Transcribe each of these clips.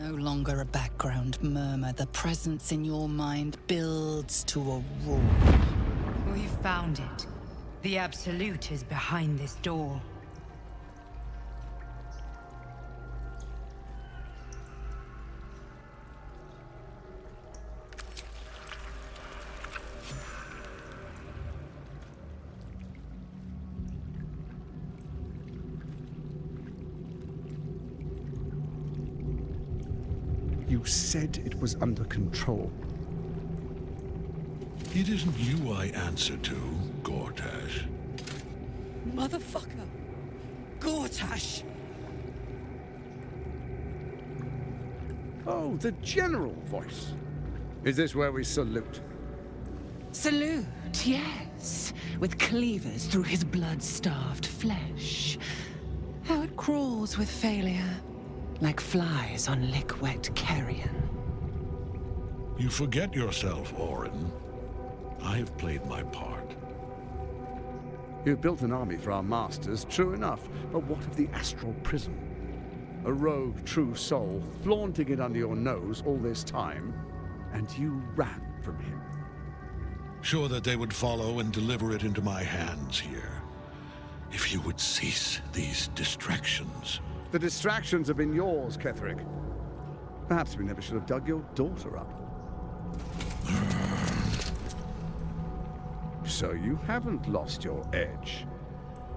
No longer a background murmur. The presence in your mind builds to a roar. We found it. The Absolute is behind this door. You said it was under control. It isn't you I answer to, Gortash. Motherfucker! Gortash! Oh, the general voice. Is this where we salute? Salute, yes. With cleavers through his blood-starved flesh. How it crawls with failure. Like flies on lick-wet carrion. You forget yourself, Orin. I have played my part. You've built an army for our masters, true enough. But what of the astral prison? A rogue true soul flaunting it under your nose all this time, and you ran from him. Sure that they would follow and deliver it into my hands here. If you would cease these distractions. The distractions have been yours, Ketheric. Perhaps we never should have dug your daughter up. So you haven't lost your edge,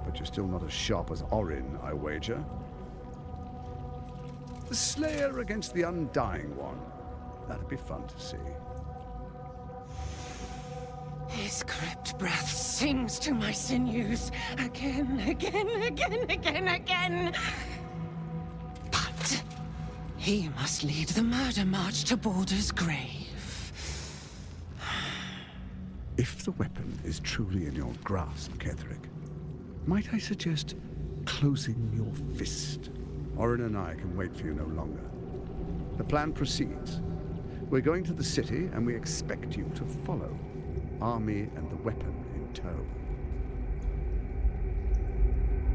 but you're still not as sharp as Orin, I wager. The Slayer against the Undying One. That'd be fun to see. His crypt breath sings to my sinews. Again, again, again, again, again. But he must lead the murder march to Baldur's grave. If the weapon is truly in your grasp, Ketheric, might I suggest closing your fist? Orin and I can wait for you no longer. The plan proceeds. We're going to the city, and we expect you to follow. Army and the weapon in tow.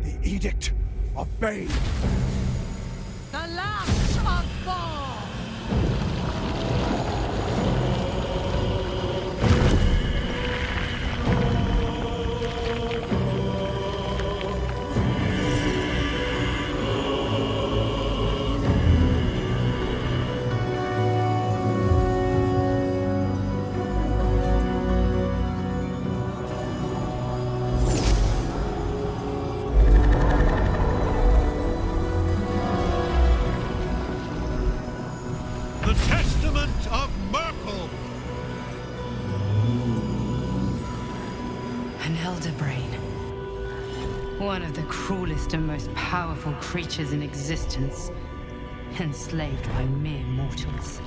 The Edict of Bane! The Lash of Thorm! The Testament of Myrkul! An elder brain. One of the cruelest and most powerful creatures in existence. Enslaved by mere mortals.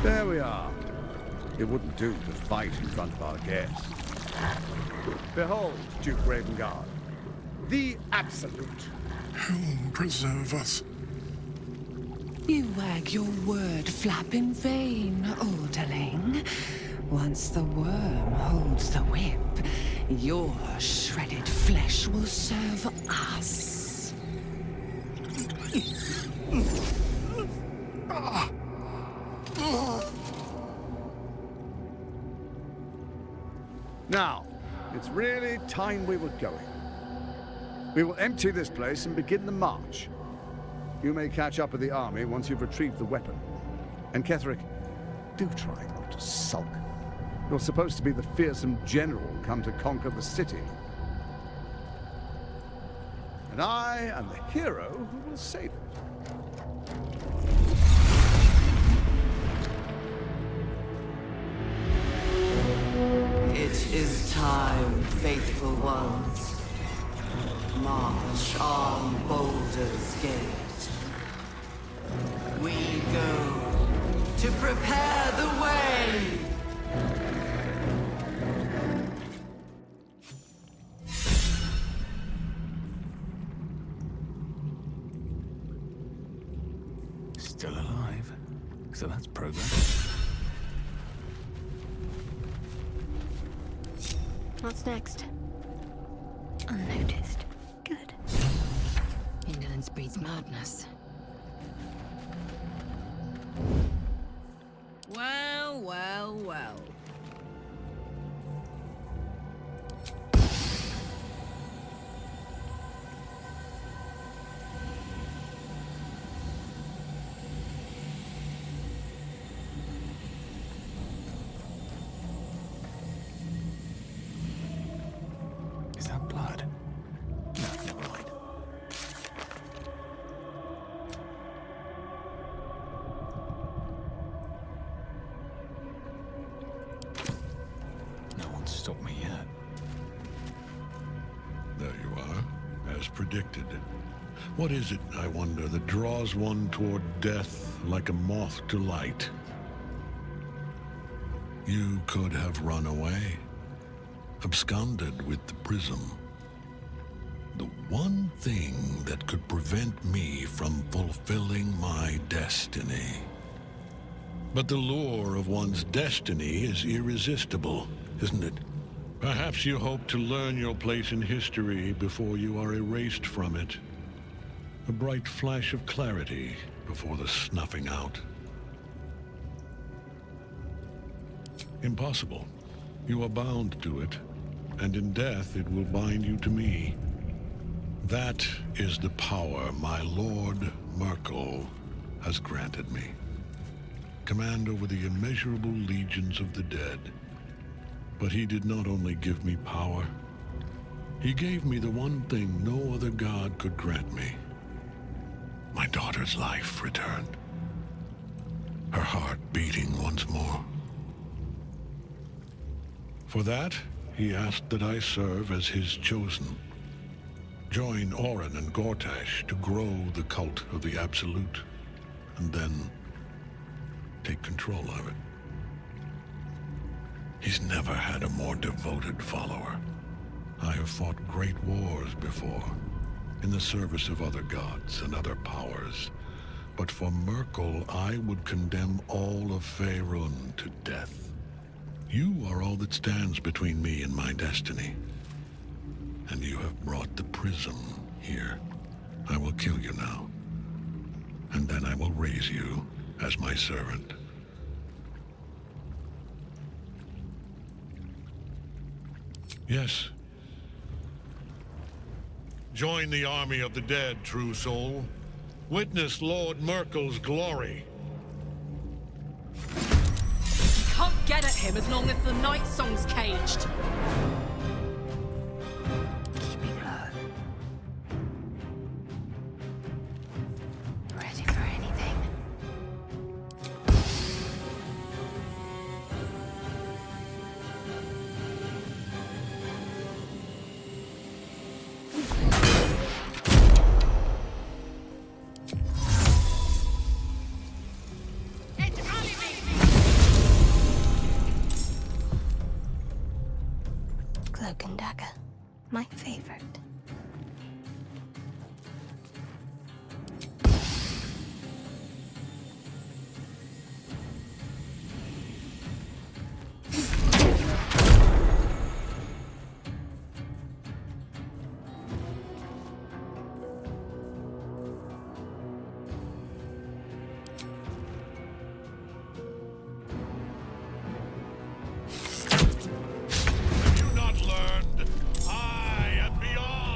There we are. It wouldn't do to fight in front of our guests. Behold, Duke Ravengard, the Absolute. Helm preserve us. You wag your word flap in vain, Alderling. Once the worm holds the whip, your shredded flesh will serve us. Now, it's really time we were going. We will empty this place and begin the march. You may catch up with the army once you've retrieved the weapon. And Ketheric, do try not to sulk. You're supposed to be the fearsome general come to conquer the city. And I am the hero who will save it. It is time, faithful ones. March on Baldur's Gate. We go to prepare the way. Still alive, so that's progress. What's next? Unnoticed. Good. Indolence breeds madness. Well, well, well. Is that blood? No, never mind. No one's stopped me yet. There you are, as predicted. What is it, I wonder, that draws one toward death like a moth to light? You could have run away, absconded with the prism. The one thing that could prevent me from fulfilling my destiny. But the lure of one's destiny is irresistible, isn't it? Perhaps you hope to learn your place in history before you are erased from it. A bright flash of clarity before the snuffing out. Impossible. You are bound to it, and in death it will bind you to me. That is the power my lord Myrkul has granted me. Command over the immeasurable legions of the dead. But he did not only give me power, he gave me the one thing no other god could grant me. My daughter's life returned. Her heart beating once more. For that, he asked that I serve as his chosen. Join Orin and Gortash to grow the cult of the Absolute, and then take control of it. He's never had a more devoted follower. I have fought great wars before, in the service of other gods and other powers. But for Myrkul, I would condemn all of Faerun to death. You are all that stands between me and my destiny. And you have brought the prism here. I will kill you now. And then I will raise you as my servant. Yes. Join the army of the dead, true soul. Witness Lord Myrkul's glory. Can't get at him as long as the Nightsong's caged. Keeping low. Ready for anything. Cloak and dagger. My favorite. Have you not learned? I am beyond.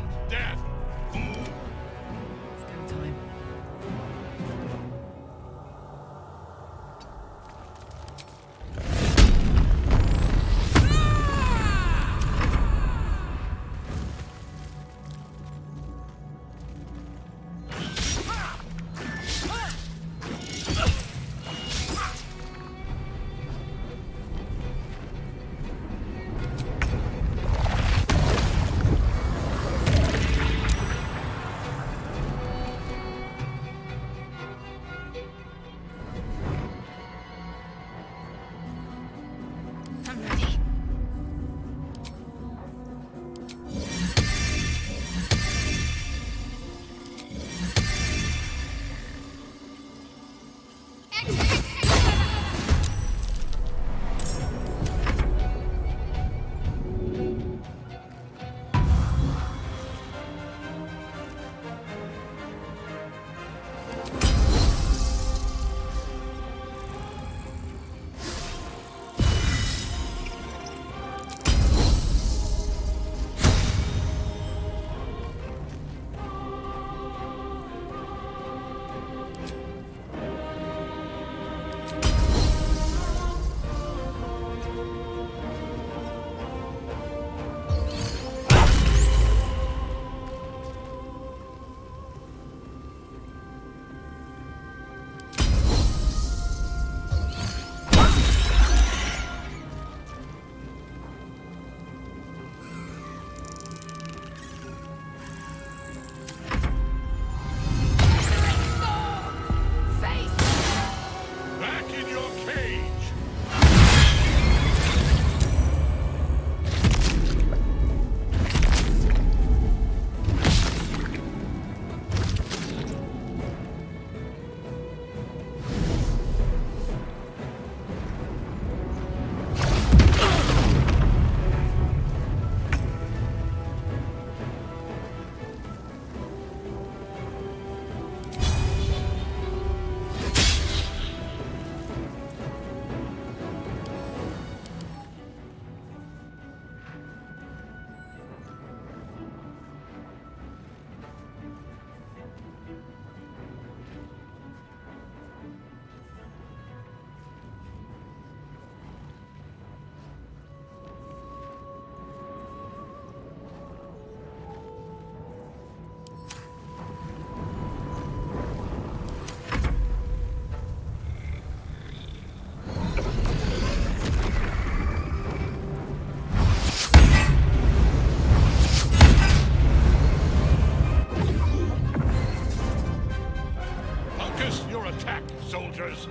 attack, soldiers!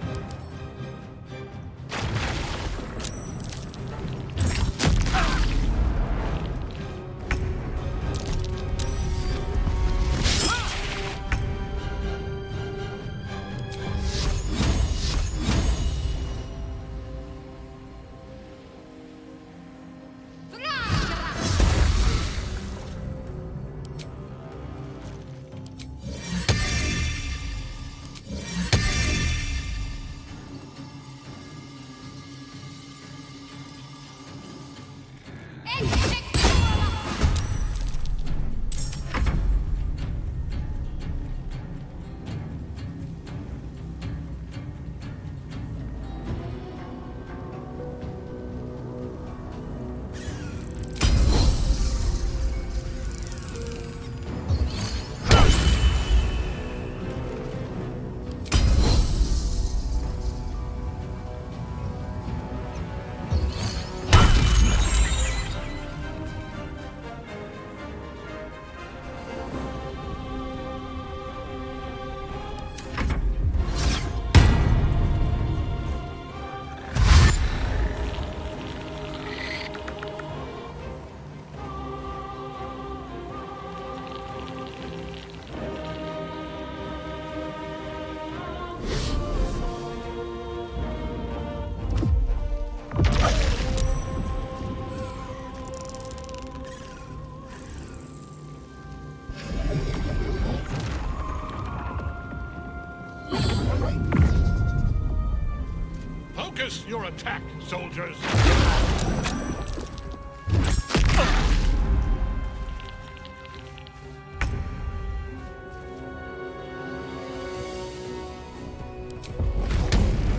Focus your attack, soldiers!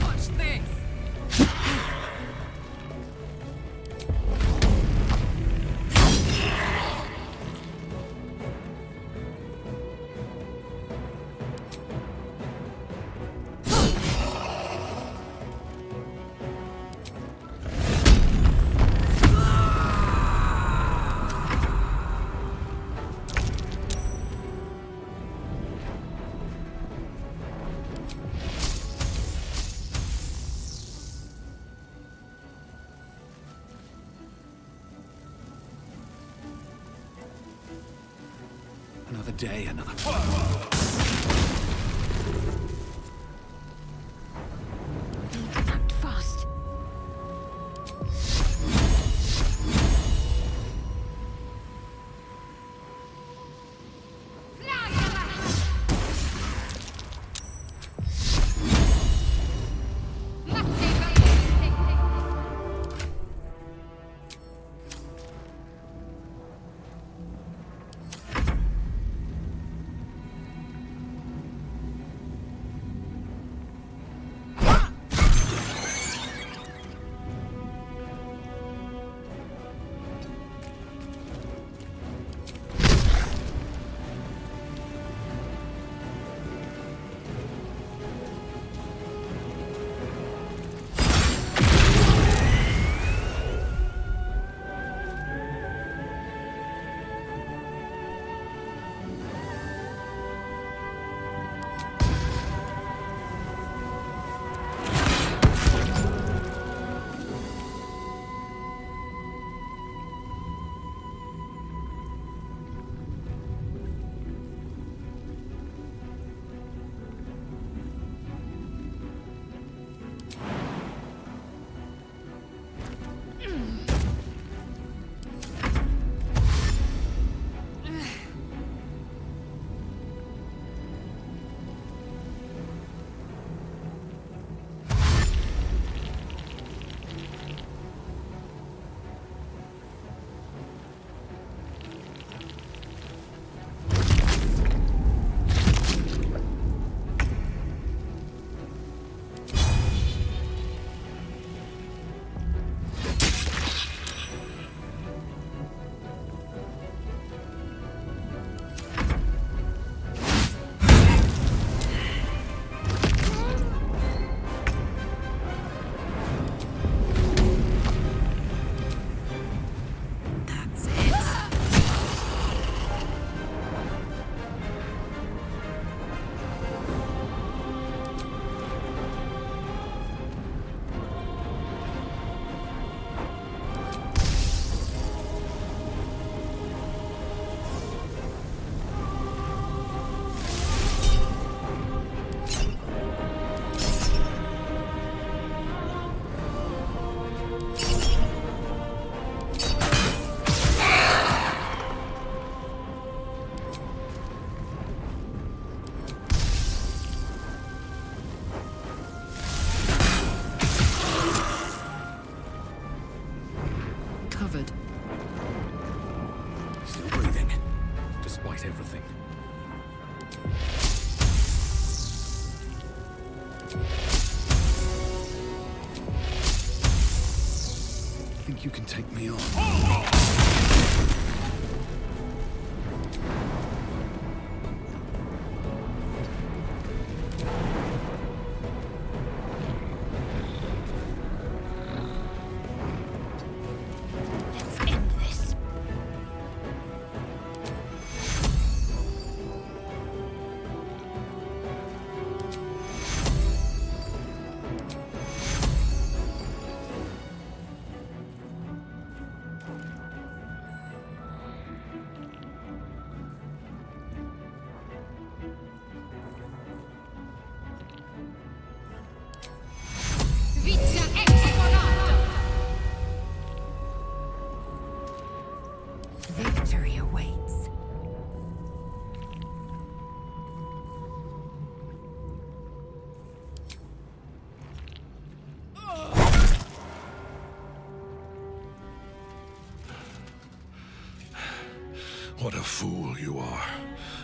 Watch this! Another day, another... Act fast. think you can take me on? Let's end this. Vizia exonato! Victory awaits. What a fool you are.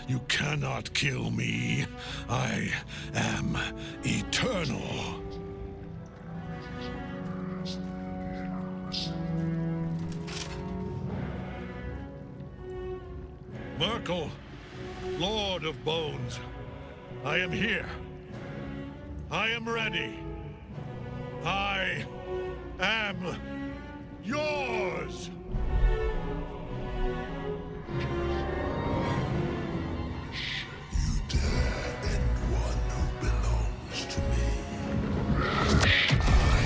You cannot kill me. I am eternal. Myrkul, Lord of Bones, I am here. I am ready. I am yours. You dare end one who belongs to me. I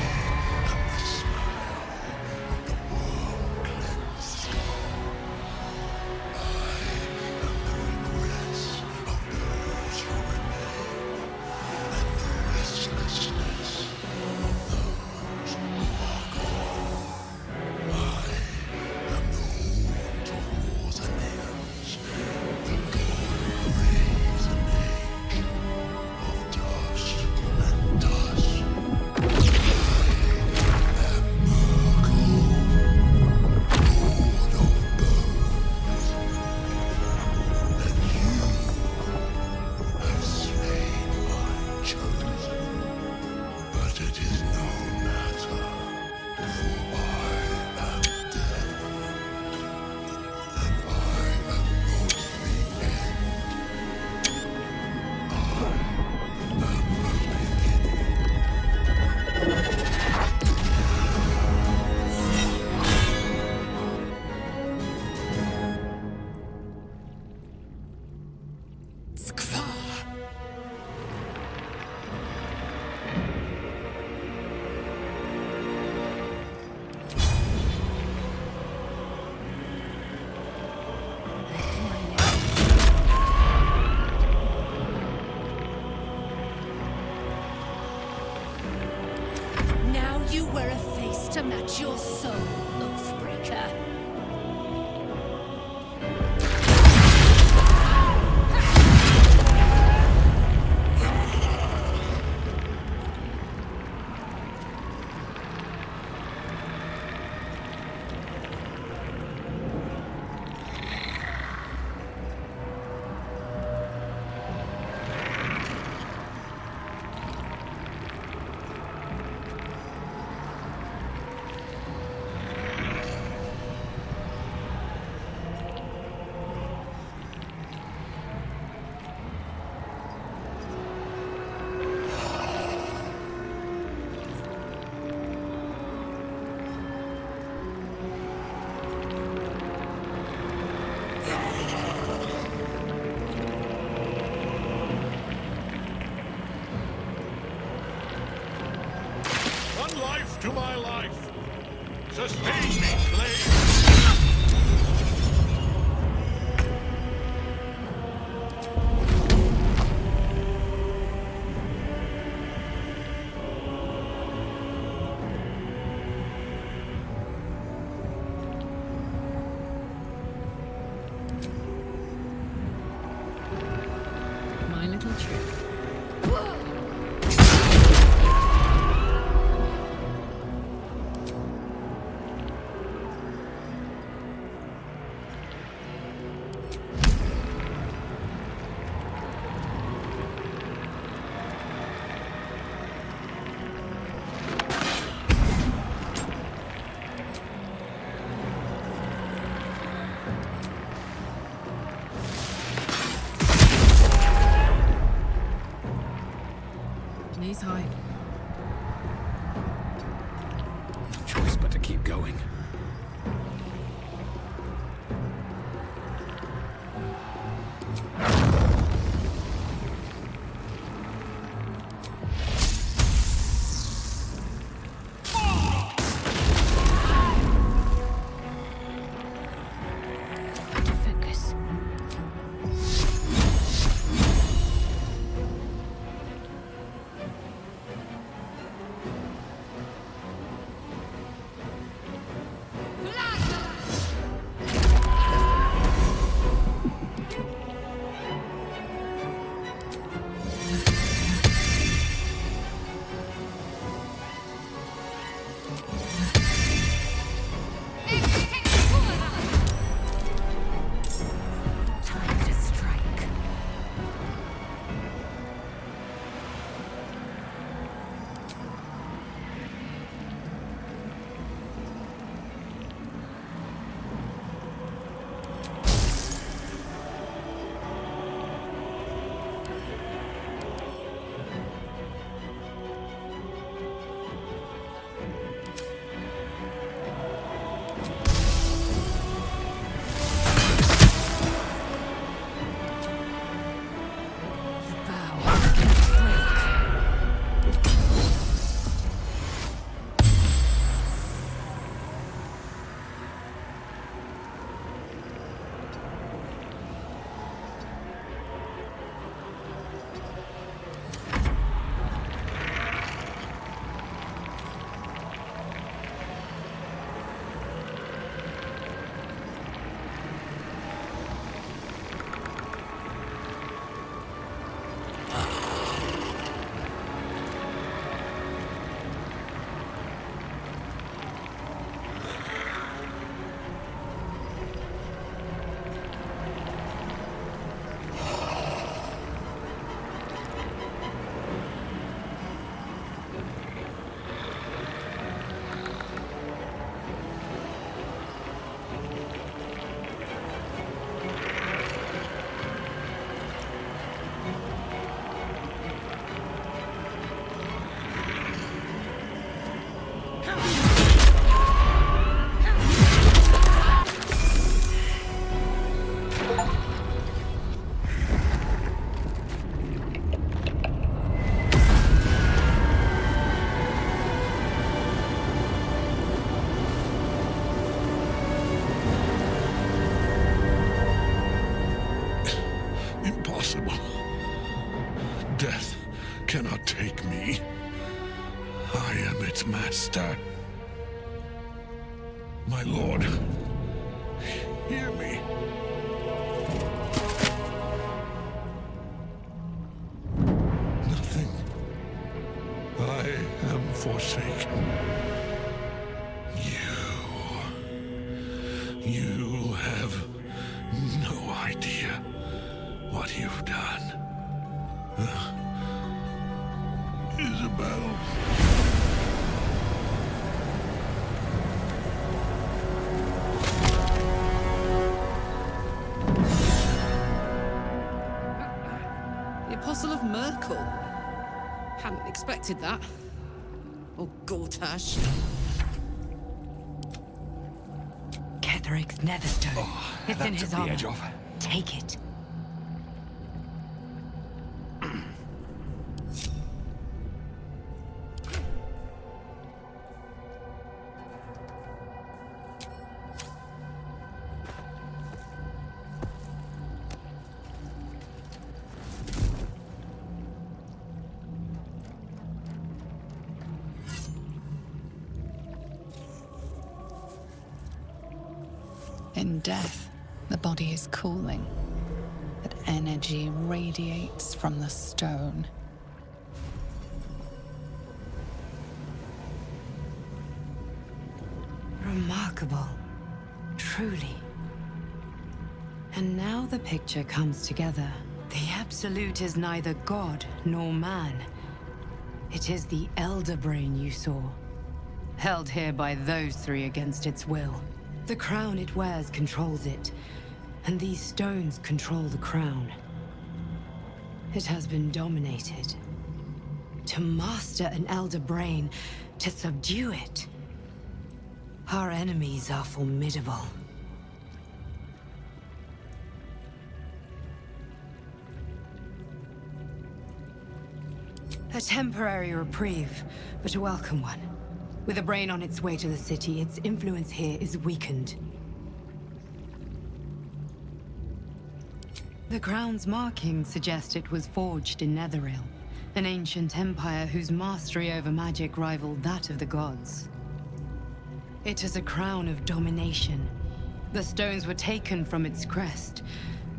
am the smile of the world cleansed scar. I am the regrets of those who remain, and the restlessness of those who are gone. I am the horn to wars and hills, the god who breathes an age of dust and dust. I am Myrkul, Lord of Bones, and you have slain my chosen. But it is no matter, for I am dead, and I am not the end. I am the beginning. Now you wear a face to match your soul, Oathbreaker. One life to my life. Sustain me, slave. My little trick. He's high. No choice but to keep going. Focus. Time to strike. Vow against break. Impossible. Death cannot take me. I am its master. My lord, hear me. Nothing. I am forsaken. You have no idea what you've done. Isabel. The Apostle of Myrkul. Hadn't expected that. Oh, Gortash. Ketheric's netherstone. It's in that his took the armor. edge off. Take it. In death, the body is cooling, but energy radiates from the stone. Remarkable. Truly. And now the picture comes together. The Absolute is neither god nor man. It is the Elder Brain you saw, held here by those three against its will. The crown it wears controls it, and these stones control the crown. It has been dominated, To master an elder brain, to subdue it. Our enemies are formidable. A temporary reprieve, but a welcome one. With a brain on its way to the city, its influence here is weakened. The crown's markings suggest it was forged in Netheril, an ancient empire whose mastery over magic rivaled that of the gods. It is a crown of domination. The stones were taken from its crest.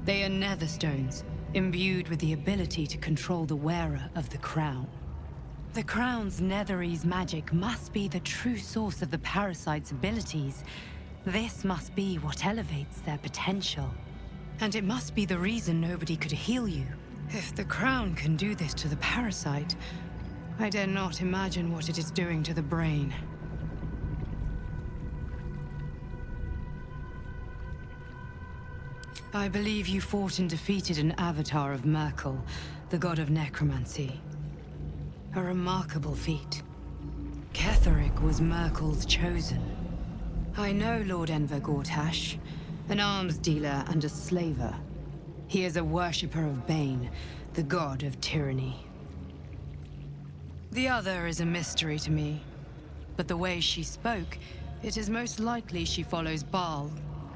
They are nether stones, imbued with the ability to control the wearer of the crown. The crown's Netherese magic must be the true source of the parasite's abilities. This must be what elevates their potential. And it must be the reason nobody could heal you. If the crown can do this to the parasite, I dare not imagine what it is doing to the brain. I believe you fought and defeated an avatar of Myrkul, the god of necromancy. A remarkable feat. Ketheric was Myrkul's chosen. I know Lord Enver Gortash, an arms dealer and a slaver. He is a worshipper of Bane, the god of tyranny. The other is a mystery to me, but the way she spoke, it is most likely she follows Baal,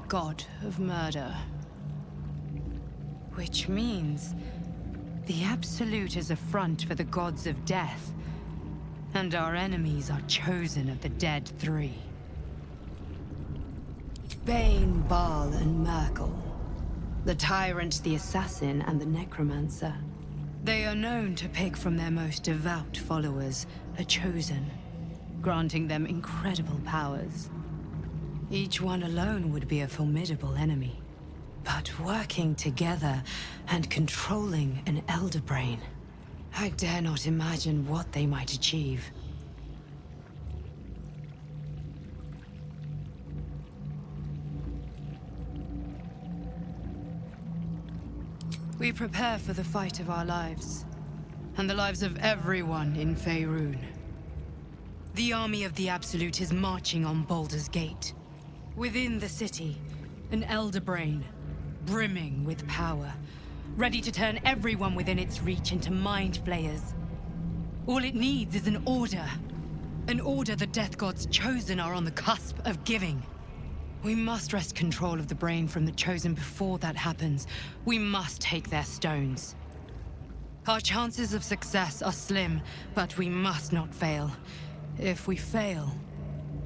god of murder. Which means the Absolute is a front for the gods of death, and our enemies are chosen of the dead three. Bane, Baal, and Myrkul. The tyrant, the assassin, and the necromancer. They are known to pick from their most devout followers a chosen, granting them incredible powers. Each one alone would be a formidable enemy. But working together and controlling an elder brain, I dare not imagine what they might achieve. We prepare for the fight of our lives, and the lives of everyone in Faerun. The army of the Absolute is marching on Baldur's Gate. Within the city, an elder brain, brimming with power, ready to turn everyone within its reach into mind flayers. All it needs is an order. An order the Death God's chosen are on the cusp of giving. We must wrest control of the brain from the chosen before that happens. We must take their stones. Our chances of success are slim, but we must not fail. If we fail,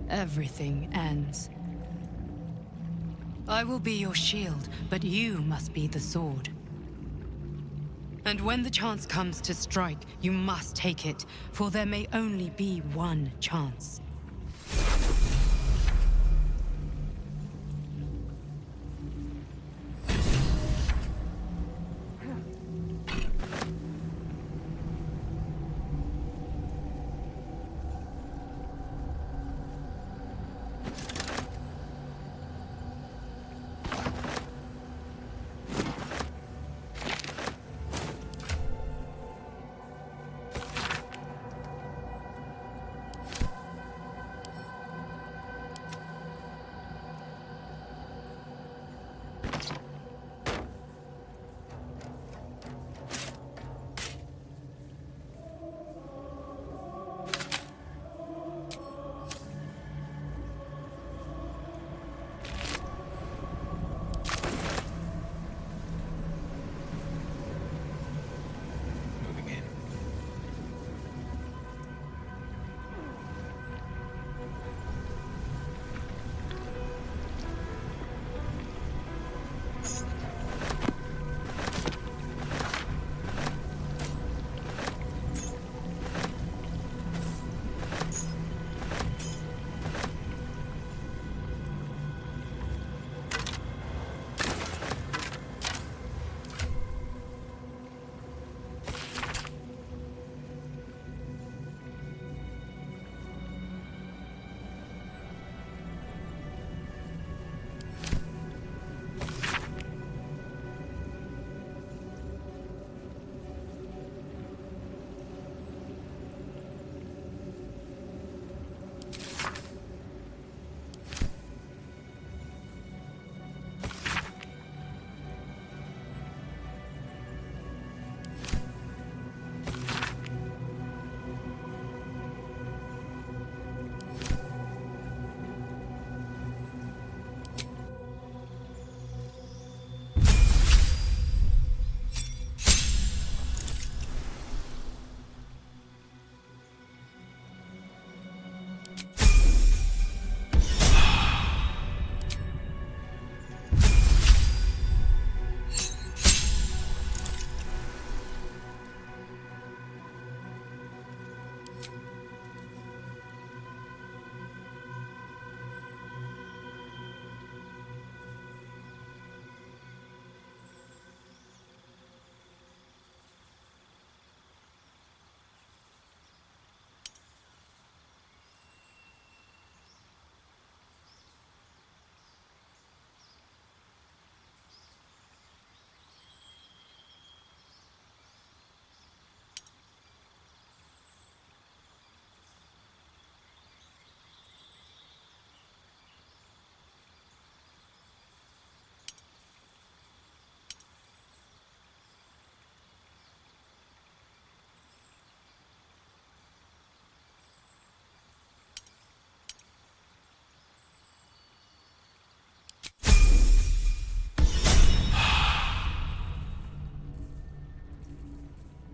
everything ends. I will be your shield, but you must be the sword. And when the chance comes to strike, you must take it, for there may only be one chance.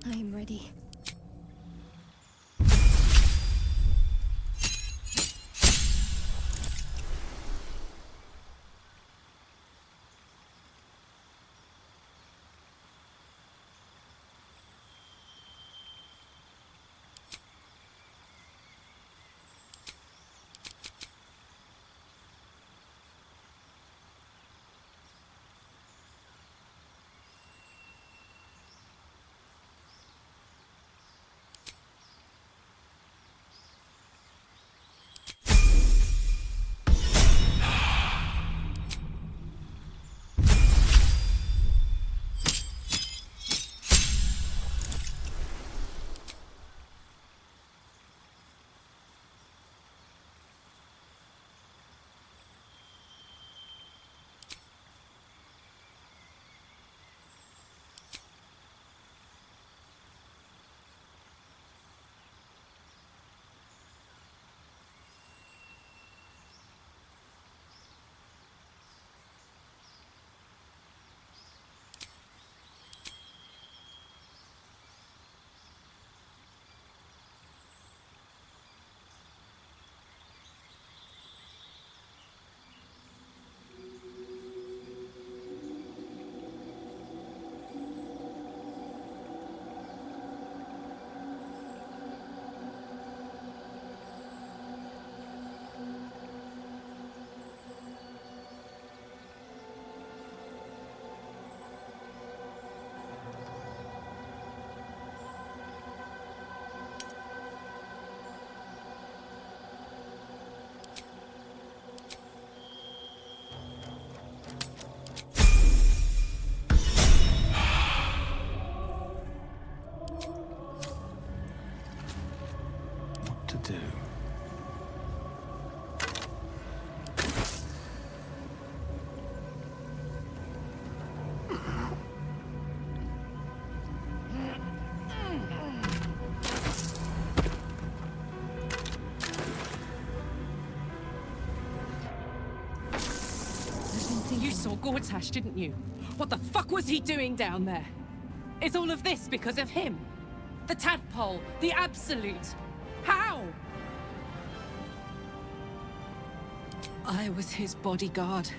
I'm ready. What to do? You saw Gortash, didn't you? What the fuck was he doing down there? Is all of this because of him? The tadpole, the absolute. How? I was his bodyguard.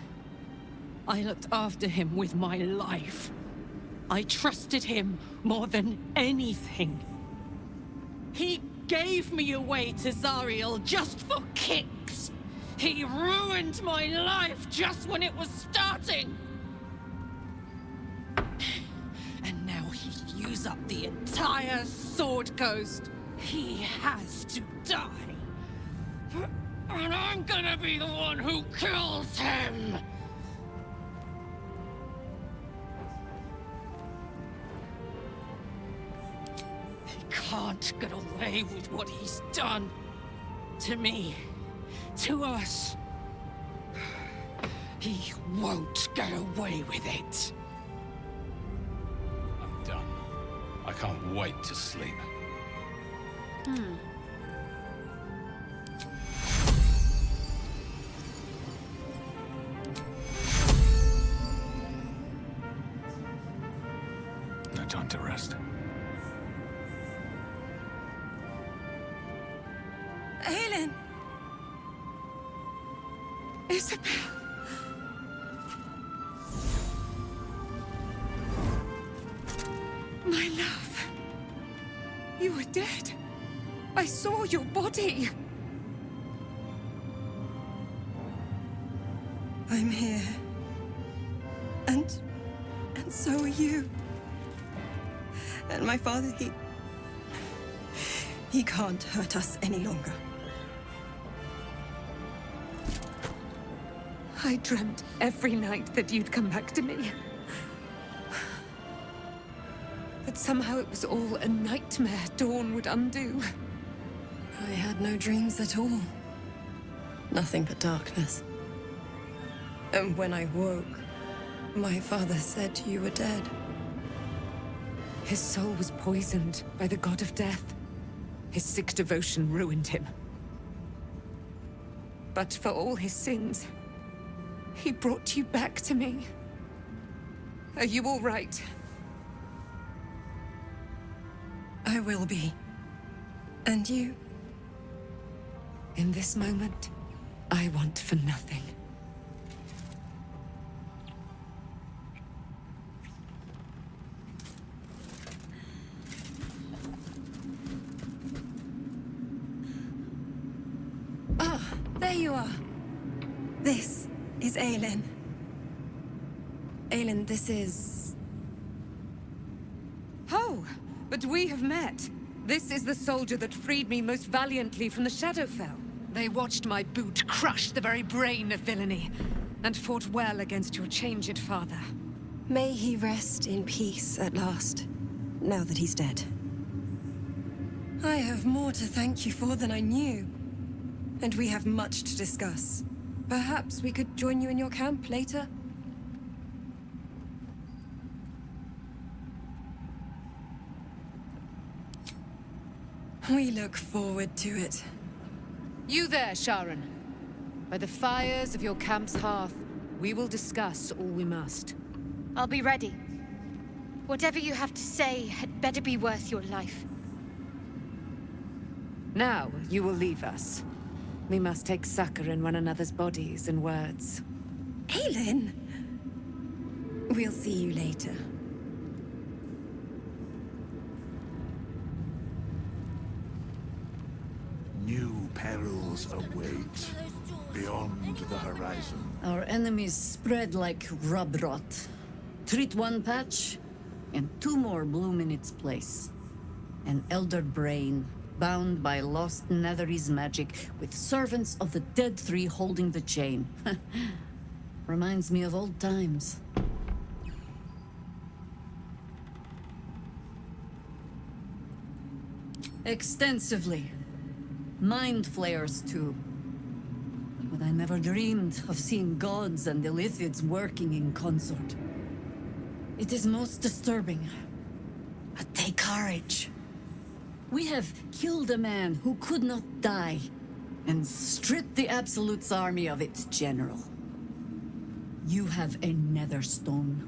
I looked after him with my life. I trusted him more than anything. He gave me away to Zariel just for kicks. He ruined my life just when it was starting. And now he used up the entire Sword Coast. He has to die. And I'm gonna be the one who kills him! He can't get away with what he's done. To me. To us. He won't get away with it. I'm done. I can't wait to sleep. No time to rest. Aelin! Isabel! My love! You were dead. I saw your body. I'm here. And so are you. And my father, he can't hurt us any longer. I dreamt every night that you'd come back to me. But somehow it was all a nightmare Dawn would undo. I had no dreams at all. Nothing but darkness. And when I woke, my father said you were dead. His soul was poisoned by the god of death. His sick devotion ruined him. But for all his sins, he brought you back to me. Are you all right? I will be. And you? In this moment, I want for nothing. Ah, there you are. This is Aelin. Aelin, this is... Oh, but we have met. This is the soldier that freed me most valiantly from the Shadowfell. They watched my boot crush the very brain of villainy, and fought well against your changed father. May he rest in peace at last, now that he's dead. I have more to thank you for than I knew. And we have much to discuss. Perhaps we could join you in your camp later? We look forward to it. You there, Sharon. By the fires of your camp's hearth, we will discuss all we must. I'll be ready. Whatever you have to say had better be worth your life. Now, you will leave us. We must take succor in one another's bodies and words. Aelin! We'll see you later. New perils await beyond the horizon. Our enemies spread like rub rot. Treat one patch, and two more bloom in its place. An elder brain, bound by lost Netherese magic, with servants of the Dead Three holding the chain. Reminds me of old times. Extensively. Mind flayers, too. But I never dreamed of seeing gods and Illithids working in consort. It is most disturbing. But take courage. We have killed a man who could not die, and stripped the Absolute's army of its general. You have a Netherstone,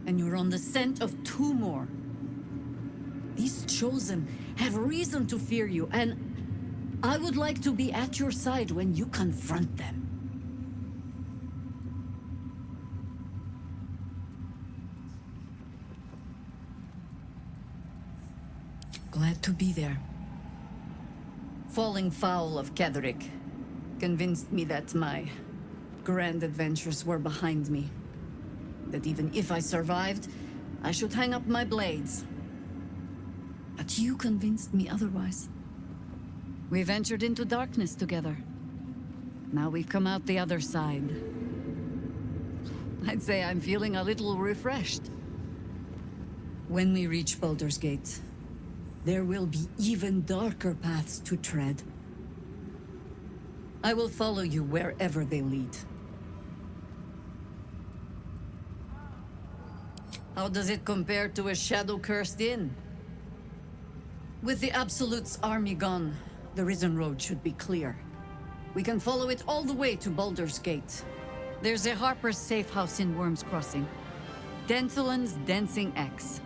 and you're on the scent of two more. These Chosen have reason to fear you, and I would like to be at your side when you confront them. Glad to be there. Falling foul of Ketheric convinced me that my grand adventures were behind me. That even if I survived, I should hang up my blades. But you convinced me otherwise. We ventured into darkness together. Now we've come out the other side. I'd say I'm feeling a little refreshed. When we reach Baldur's Gate, there will be even darker paths to tread. I will follow you wherever they lead. How does it compare to a shadow-cursed inn? With the Absolute's army gone, the Risen Road should be clear. We can follow it all the way to Baldur's Gate. There's a Harper's safe house in Worm's Crossing. Denthelan's Dancing Axe.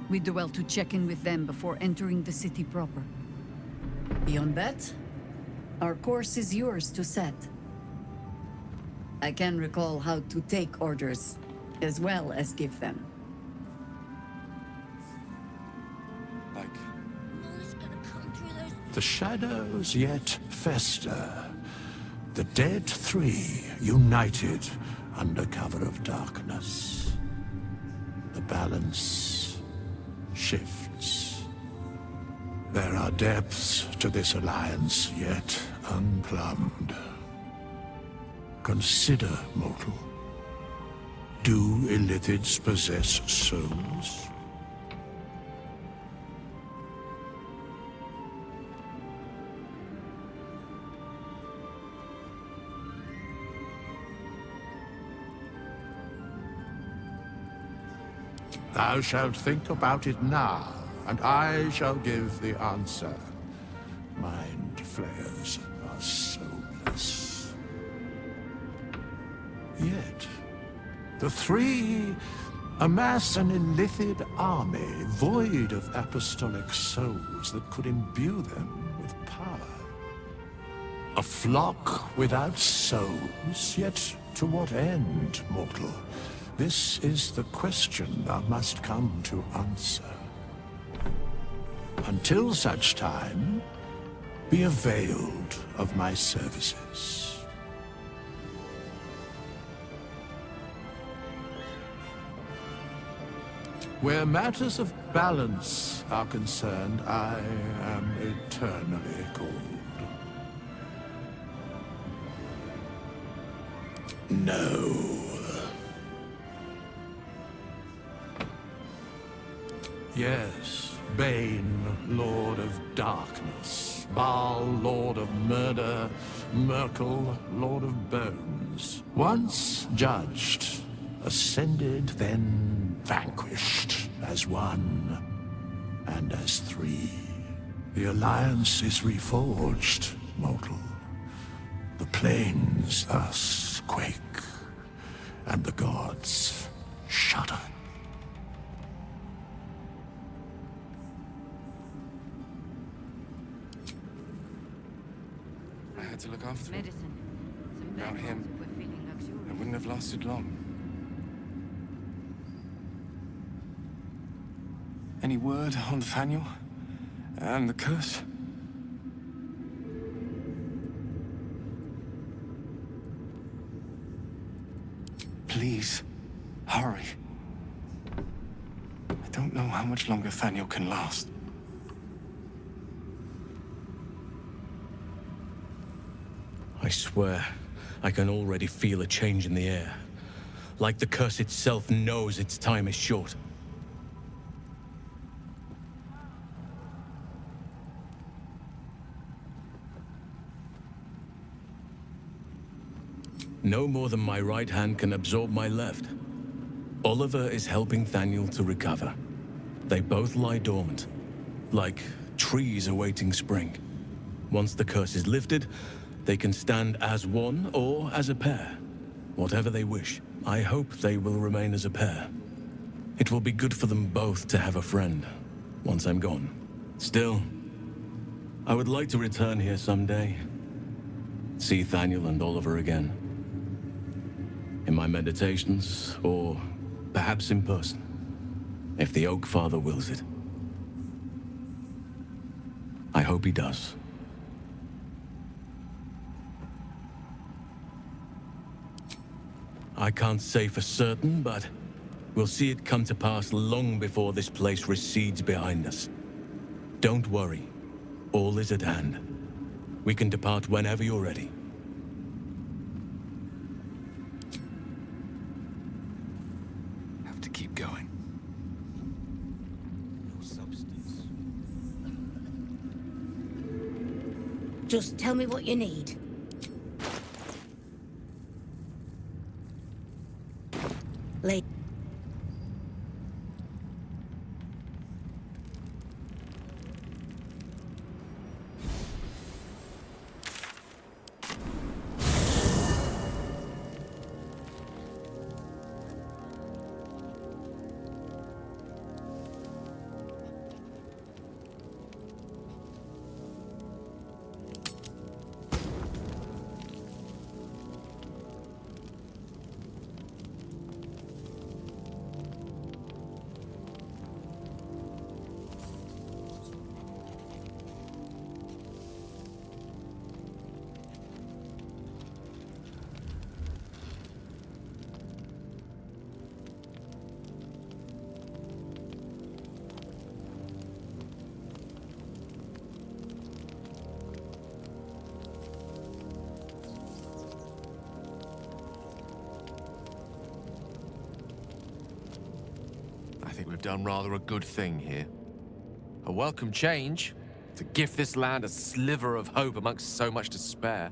We do well to check in with them before entering the city proper. Beyond that, our course is yours to set. I can recall how to take orders, as well as give them. Like... The shadows yet fester. The Dead Three united under cover of darkness. The balance shifts. There are depths to this alliance yet unplumbed. Consider, mortal. Do Illithids possess souls? Thou shalt think about it now, and I shall give the answer. Mind flayers are soulless. Yet, the three Amass an illithid army void of apostolic souls that could imbue them with power. A flock without souls, yet to what end, mortal? This is the question thou must come to answer. Until such time, be availed of my services. Where matters of balance are concerned, I am eternally cold. No. Yes, Bane, Lord of Darkness, Baal, Lord of Murder, Myrkul, Lord of Bones. Once judged, ascended, then vanquished, as one, and as three. The alliance is reforged, mortal. The plains thus quake, and the gods shudder. I had to look after him. Without him, I wouldn't have lasted long. Any word on Nathaniel? And the curse? Please, hurry. I don't know how much longer Nathaniel can last. I swear, I can already feel a change in the air. Like the curse itself knows its time is short. No more than my right hand can absorb my left. Oliver is helping Thaniel to recover. They both lie dormant, like trees awaiting spring. Once the curse is lifted, they can stand as one or as a pair. Whatever they wish. I hope they will remain as a pair. It will be good for them both to have a friend, once I'm gone. Still, I would like to return here someday. See Thaniel and Oliver again. In my meditations, or perhaps in person, if the Oak Father wills it. I hope he does. I can't say for certain, but we'll see it come to pass long before this place recedes behind us. Don't worry. All is at hand. We can depart whenever you're ready. Have to keep going. No substance. Just tell me what you need. Late. I think we've done rather a good thing here. A welcome change to gift this land a sliver of hope amongst so much despair.